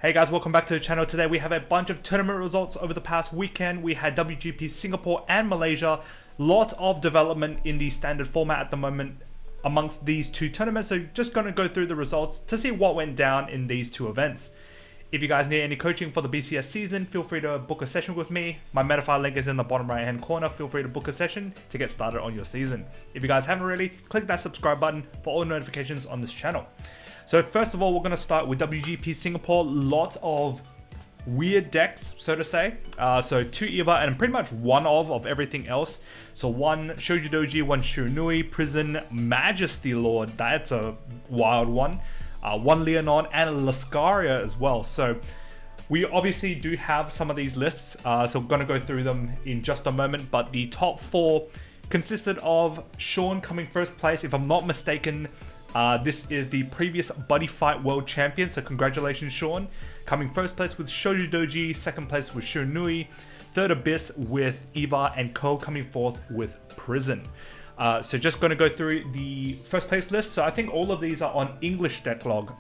Hey guys, welcome back to the channel. Today we have a bunch of tournament results over the past weekend. We had WGP Singapore and Malaysia. Lots of development in the standard format at the moment amongst these two tournaments. So just going to go through the results to see what went down in these two events. If you guys need any coaching for the BCS season, feel free to book a session with me. My Metafy link is in the bottom right hand corner. Feel free to book a session to get started on your season. If you guys haven't already, click that subscribe button for all notifications on this channel. So first of all, we're going to start with WGP Singapore. Lots of weird decks, so to say. So 2 EVA and pretty much one of everything else. So 1 Shojodoji, 1 Shiranui, Prison, Majesty Lord. That's a wild one. 1 Leonon and a Lascaria as well. So we obviously do have some of these lists. So we're going to go through them in just a moment. But the top 4 consisted of Sean coming first place. If I'm not mistaken, this is the previous Buddy Fight World Champion, so congratulations Sean. Coming first place with Shojodoji, second place with Shiranui, third Abyss with Eva, and Ko coming fourth with Prison. So just going to go through the first place list. So I think all of these are on English decklog.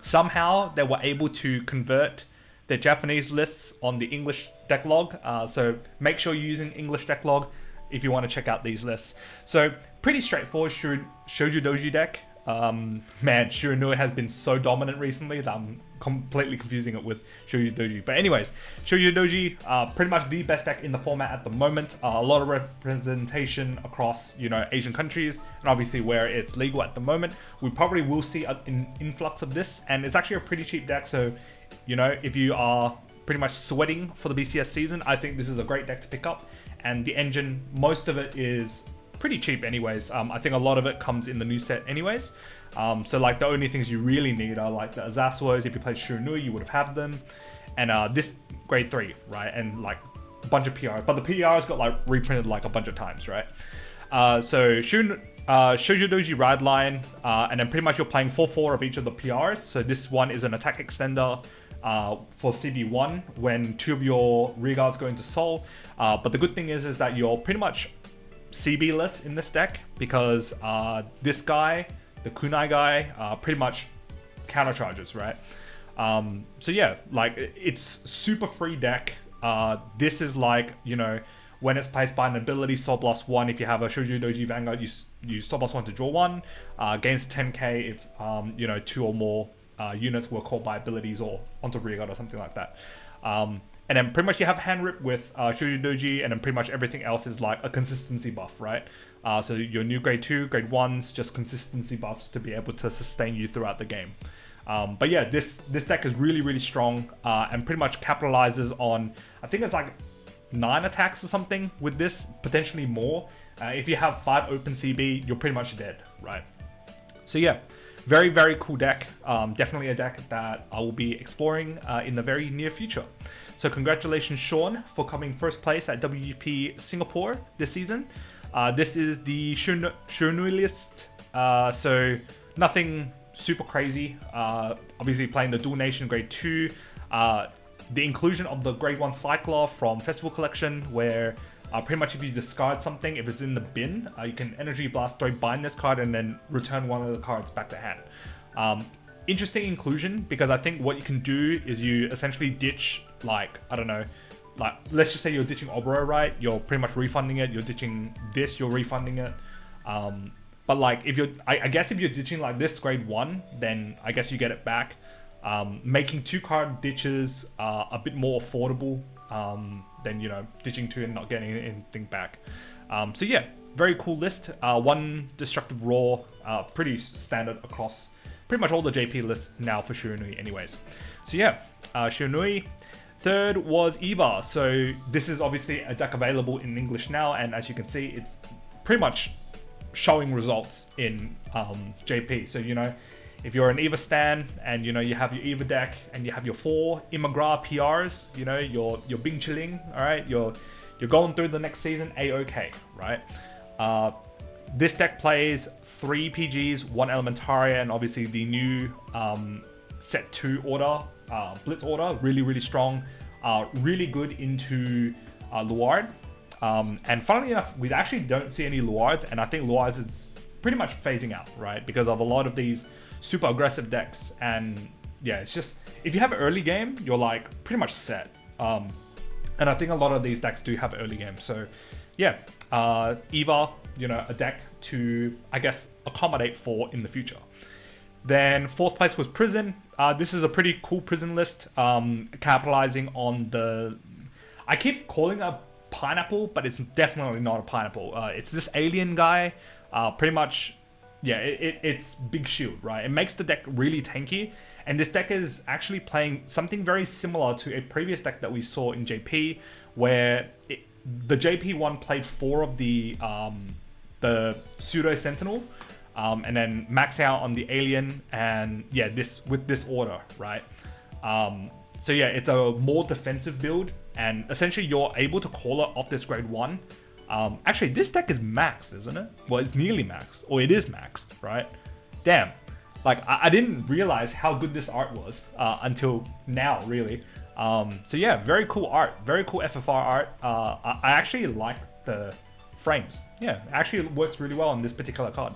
Somehow they were able to convert their Japanese lists on the English decklog. So make sure you're using English decklog if you want to check out these lists. So pretty straightforward Shojodoji deck. Man, Shiranui has been so dominant recently that I'm completely confusing it with Shojodoji. But anyways, Shojodoji, pretty much the best deck in the format at the moment. A lot of representation across, Asian countries, and obviously where it's legal at the moment. We probably will see an influx of this, and it's actually a pretty cheap deck. So, if you are pretty much sweating for the BCS season, I think this is a great deck to pick up. And the engine, most of it is pretty cheap anyways. I think a lot of it comes in the new set anyways. So like the only things you really need are like the Azasuos. If you played Shiranui, you would have had them. And this grade 3, right? And like a bunch of PRs. But the PRs got like reprinted like a bunch of times, right? So Shojodoji Ride Line, and then pretty much you're playing 4/4 of each of the PRs. So this one is an attack extender for CB1 when 2 of your rear guards go into Soul. But the good thing is that you're pretty much CB-less in this deck because this guy, the Kunai guy, pretty much counter charges, right? So yeah, like it's super free deck. This is like, when it's placed by an ability, Soul Blast 1. If you have a Shojodoji Vanguard, you Soul Blast 1 to draw 1. Gains 10k if 2 or more units were called by abilities or onto rearguard or something like that. And then pretty much you have hand rip with Shojodoji, and then pretty much everything else is like a consistency buff, right? So your new grade 2, grade 1s, just consistency buffs to be able to sustain you throughout the game. But yeah, this deck is really, really strong and pretty much capitalizes on, I think it's like 9 attacks or something with this, potentially more. If you have 5 open CB, you're pretty much dead, right? So yeah, very, very cool deck. Definitely a deck that I will be exploring in the very near future. So congratulations, Sean, for coming first place at WGP Singapore this season. This is the Shiranui list. So nothing super crazy. Obviously playing the Dual Nation grade 2. The inclusion of the grade 1 Cycler from Festival Collection, where pretty much if you discard something, if it's in the bin, you can Energy Blast, bind this card, and then return one of the cards back to hand. Interesting inclusion, because I think what you can do is you essentially ditch, like, I don't know, like, let's just say you're ditching Oboro, right? You're pretty much refunding it. You're ditching this, you're refunding it. But like, if you're, I guess if you're ditching like this grade 1, then I guess you get it back. Making 2 card ditches a bit more affordable than, ditching 2 and not getting anything back. So yeah, very cool list. 1 Destructive Roar, pretty standard across pretty much all the JP lists now for Shiranui anyways. So yeah, Shiranui. Third was Eva. So this is obviously a deck available in English now, and as you can see, it's pretty much showing results in JP. So, if you're an Eva stan and, you have your Eva deck and you have your 4 Imagra PRs, you're Bing chilling, all right? You're going through the next season A-OK, right? This deck plays 3 PGs, 1 Elementaria, and obviously the new set 2 order, Blitz order, really, really strong, really good into Luard. And funnily enough, we actually don't see any Luards, and I think Luards is pretty much phasing out, right? Because of a lot of these super aggressive decks, and yeah, it's if you have early game, you're like pretty much set. And I think a lot of these decks do have early game. So yeah, Eva, you know, a deck to, I guess, accommodate for in the future. Then 4th place was Prison. This is a pretty cool Prison list, capitalizing on the, I keep calling it a pineapple, but it's definitely not a pineapple. It's this alien guy, pretty much, yeah, it's big shield, right? It makes the deck really tanky, and this deck is actually playing something very similar to a previous deck that we saw in JP, where the JP one played 4 of the Pseudo Sentinel, and then max out on the alien, and yeah, this with this order, right? So yeah, it's a more defensive build, and essentially you're able to call it off this grade 1. Actually, this deck is maxed, isn't it? Well, it's nearly maxed, or it is maxed, right? Damn, like I didn't realize how good this art was until now, really. So yeah, very cool art, very cool FFR art. I actually like the frames. Yeah, actually it works really well on this particular card.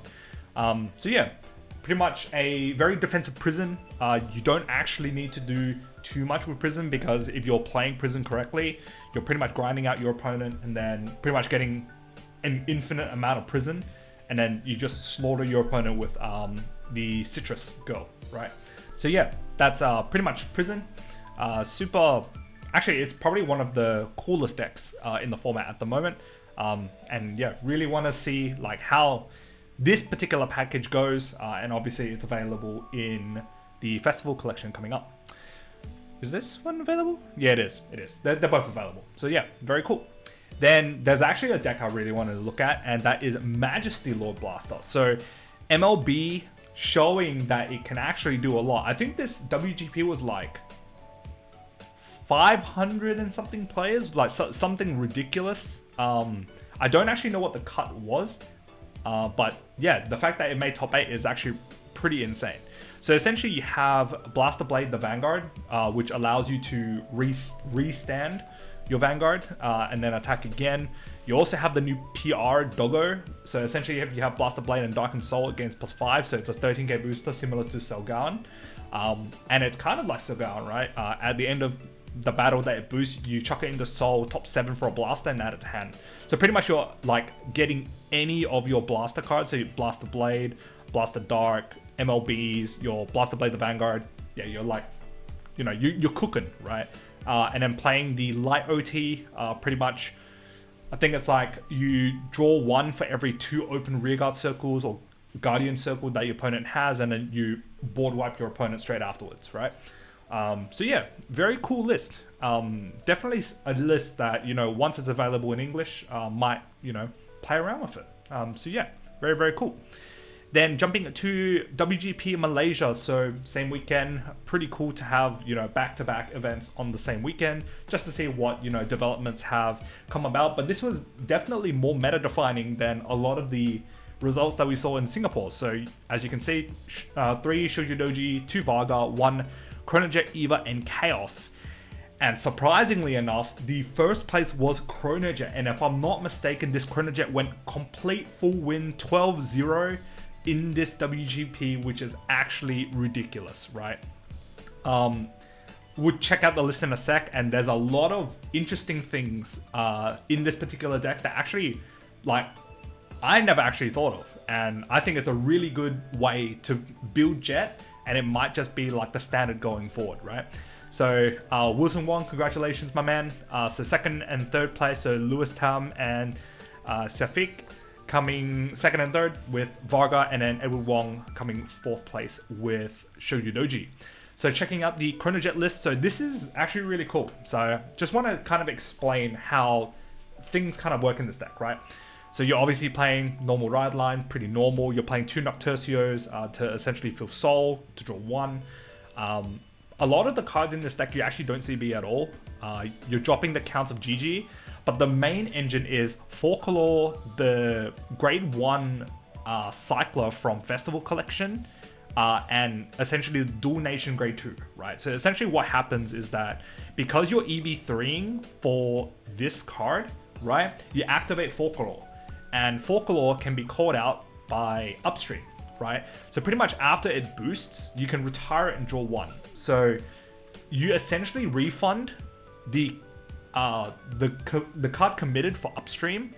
So yeah, pretty much a very defensive Prison. You don't actually need to do too much with Prison, because if you're playing Prison correctly, you're pretty much grinding out your opponent and then pretty much getting an infinite amount of Prison, and then you just slaughter your opponent with the Citrus Girl, right? So yeah, that's pretty much Prison. Super, actually it's probably one of the coolest decks in the format at the moment. And yeah, really want to see like how this particular package goes, and obviously it's available in the festival collection coming up. Is this one available? Yeah, it is. It is. They're both available. So yeah, very cool. Then there's actually a deck I really wanted to look at, and that is Majesty Lord Blaster. So MLB showing that it can actually do a lot. I think this WGP was like 500 and something players, like something ridiculous. I don't actually know what the cut was, but yeah, the fact that it made top 8 is actually pretty insane. So essentially you have Blaster Blade, the Vanguard, which allows you to restand your Vanguard and then attack again. You also have the new PR Doggo. So essentially you have Blaster Blade and Darkened Soul against +5, so it's a 13k booster similar to Selgaun. And it's kind of like Selgaun, right? At the end of the battle that it boosts, you chuck it into Soul, top 7 for a Blaster, and add it to hand. So pretty much you're like getting any of your Blaster cards, so you Blaster Blade, Blaster Dark, MLBs, your Blaster Blade the Vanguard, yeah, you're like, you know, you're cooking, right? And then playing the light OT, pretty much, I think it's like you draw 1 for every 2 open rearguard circles or Guardian circle that your opponent has, and then you board wipe your opponent straight afterwards, right? So yeah, very cool list. Definitely a list that, you know, once it's available in English, might, you know, play around with it. So yeah, very, very cool. Then jumping to WGP Malaysia, so same weekend, pretty cool to have, you know, back-to-back events on the same weekend, just to see what, you know, developments have come about. But this was definitely more meta-defining than a lot of the results that we saw in Singapore. So as you can see, 3 Shojodoji, 2 Vargard, 1 Chronojet, Eva, and Chaos. And surprisingly enough, the first place was Chronojet. And if I'm not mistaken, this Chronojet went complete full win, 12-0 in this WGP, which is actually ridiculous, right? We'll check out the list in a sec, and there's a lot of interesting things in this particular deck that actually, like, I never actually thought of. And I think it's a really good way to build Jet, and it might just be like the standard going forward, right? So Wilson Wong, congratulations, my man. So 2nd and 3rd place, so Lewis Tam and Safik coming 2nd and 3rd with Varga, and then Edward Wong coming 4th place with Shojodoji. So checking out the Chronojet list, so this is actually really cool. So just want to kind of explain how things kind of work in this deck, right? So you're obviously playing normal ride line, pretty normal. You're playing 2 Nocturcios to essentially fill Soul, to draw 1. A lot of the cards in this deck you actually don't see B at all. You're dropping the counts of GG, but the main engine is Folklore, the grade 1 Cycler from Festival Collection, and essentially the Dual Nation grade 2, right? So essentially what happens is that because you're EB3ing for this card, right, you activate Folklore, and Folklore can be called out by upstream, right? So pretty much after it boosts, you can retire it and draw 1. So you essentially refund the card committed for upstream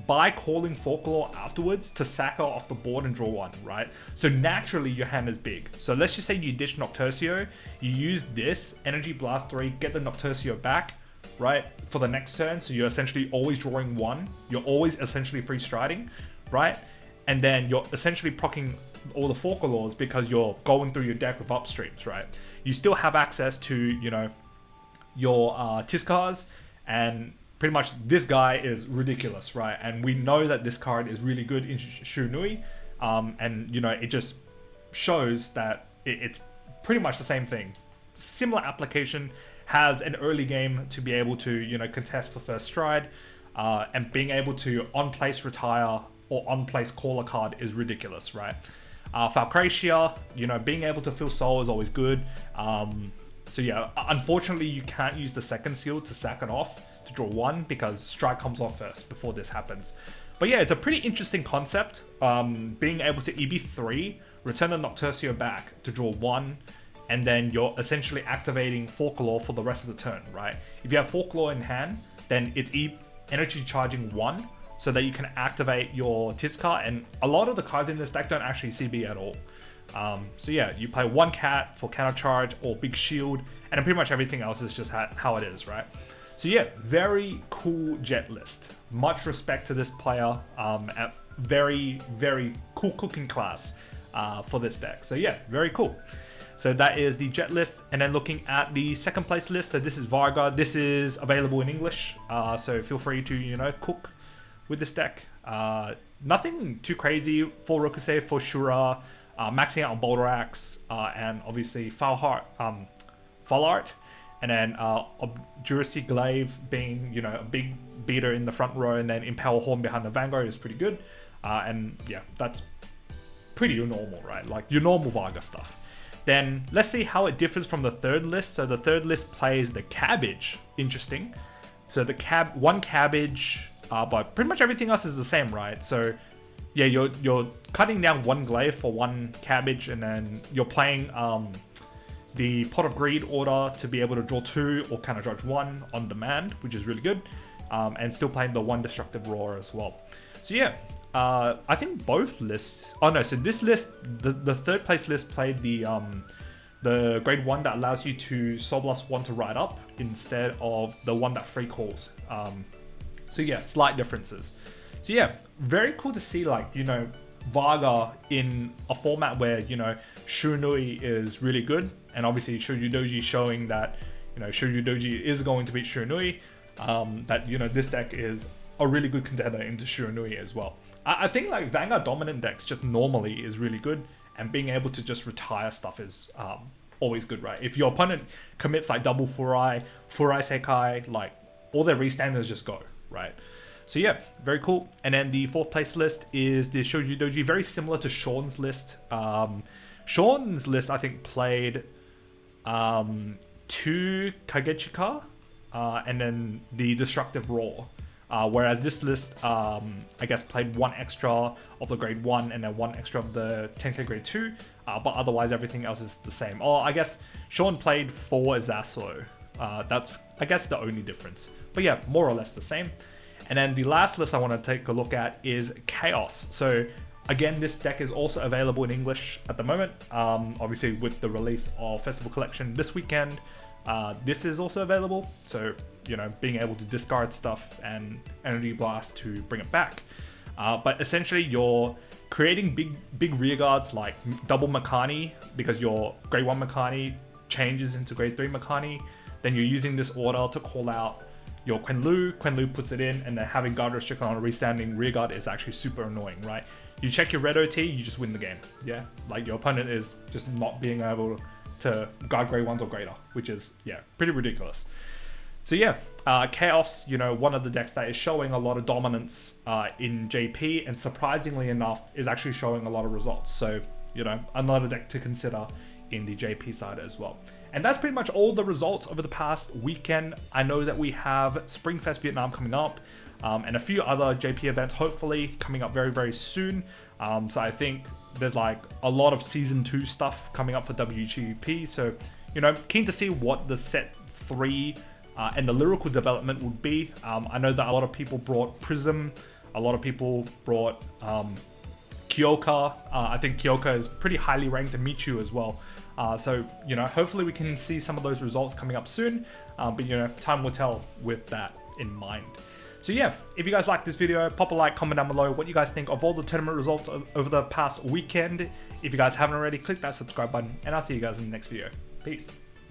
by calling Folklore afterwards to sack her off the board and draw one, right? So naturally your hand is big. So let's just say you ditch Nocturcio, you use this Energy Blast 3, get the Nocturcio back, right, for the next turn. So you're essentially always drawing one. You're always essentially free striding, right? And then you're essentially proccing all the Folklores because you're going through your deck with upstreams, right? You still have access to, you know, your Tiscars, and pretty much this guy is ridiculous, right? And we know that this card is really good in Shiranui, and you know, it just shows that it's pretty much the same thing. Similar application, has an early game to be able to, you know, contest for first stride, and being able to on-place retire or on-place call a card is ridiculous, right? Falcracia, you know, being able to fill soul is always good. So yeah, unfortunately you can't use the second seal to sack it off to draw one because strike comes off first before this happens. But yeah, it's a pretty interesting concept. Being able to EB3, return the Nocturcio back to draw one, and then you're essentially activating Folklore for the rest of the turn, right? If you have Folklore in hand, then it's energy charging one so that you can activate your Tiscar, and a lot of the cards in this deck don't actually CB at all. So yeah, you play one cat for counter charge or big shield, and then pretty much everything else is just how it is, right? So yeah, very cool Jet list. Much respect to this player. At very, very cool cooking class for this deck. So yeah, very cool. So that is the Jet list, and then looking at the second place list. So this is Vargard. This is available in English, so feel free to, you know, cook with this deck. Nothing too crazy. 4 Rokusei, 4 Shura, maxing out on Boulder Axe, and obviously Falart, and then Jurassic Glaive being, you know, a big beater in the front row, and then Impel Horn behind the Vanguard is pretty good. And yeah, that's pretty normal, right? Like your normal Varga stuff. Then let's see how it differs from the third list. So the third list plays the Cabbage. Interesting. So the one Cabbage, but pretty much everything else is the same, right? So yeah, you're cutting down one Glaive for one Cabbage, and then you're playing the Pot of Greed order to be able to draw 2 or counter charge 1 on demand, which is really good, and still playing the one Destructive Roar as well. So yeah, I think both lists. Oh no, so this list, the third place list played the grade 1 that allows you to Soul Blast 1 to ride up instead of the one that free calls. So yeah, slight differences. So yeah, very cool to see, like, you know, Varga in a format where, you know, Shiranui is really good, and obviously Shojodoji showing that, you know, Shojodoji is going to beat Shiranui, that, you know, this deck is a really good contender into Shiranui as well. I think like Vanguard dominant decks just normally is really good, and being able to just retire stuff is always good, right? If your opponent commits like double Furai Sekai, like all their restanders just go, right? So yeah, very cool. And then the fourth place list is the Shojodoji, very similar to Sean's list. Sean's list, I think, played 2 Kagechika, and then the Destructive Roar. Whereas this list, I guess, played 1 extra of the grade 1 and then 1 extra of the 10k grade 2, but otherwise everything else is the same. Oh, I guess Sean played 4 Zaslo. That's, I guess, the only difference. But yeah, more or less the same. And then the last list I want to take a look at is Chaos. So again, this deck is also available in English at the moment. Obviously, with the release of Festival Collection this weekend, this is also available. So, you know, being able to discard stuff and Energy Blast to bring it back. But essentially, you're creating big rear guards like double Makani, because your grade 1 Makani changes into grade 3 Makani. Then you're using this order to call out your Quenlu puts it in, and then having guard restriction on a restanding rear guard is actually super annoying, right? You check your red OT, you just win the game, yeah? Like your opponent is just not being able to guard grade 1s or greater, which is, yeah, pretty ridiculous. So yeah, Chaos, you know, one of the decks that is showing a lot of dominance in JP, and surprisingly enough, is actually showing a lot of results. So, you know, another deck to consider in the JP side as well. And that's pretty much all the results over the past weekend. I know that we have Springfest Vietnam coming up, and a few other JP events hopefully coming up very, very soon. So I think there's like a lot of Season 2 stuff coming up for WGP. So, you know, keen to see what the set 3 and the lyrical development would be. I know that a lot of people brought Prism, a lot of people brought Kyoka. I think Kyoka is pretty highly ranked, and Michu as well. So, you know, hopefully we can see some of those results coming up soon, but you know, time will tell with that in mind. So yeah, if you guys like this video, pop a like, comment down below what you guys think of all the tournament results over the past weekend. If you guys haven't already, click that subscribe button, and I'll see you guys in the next video. Peace.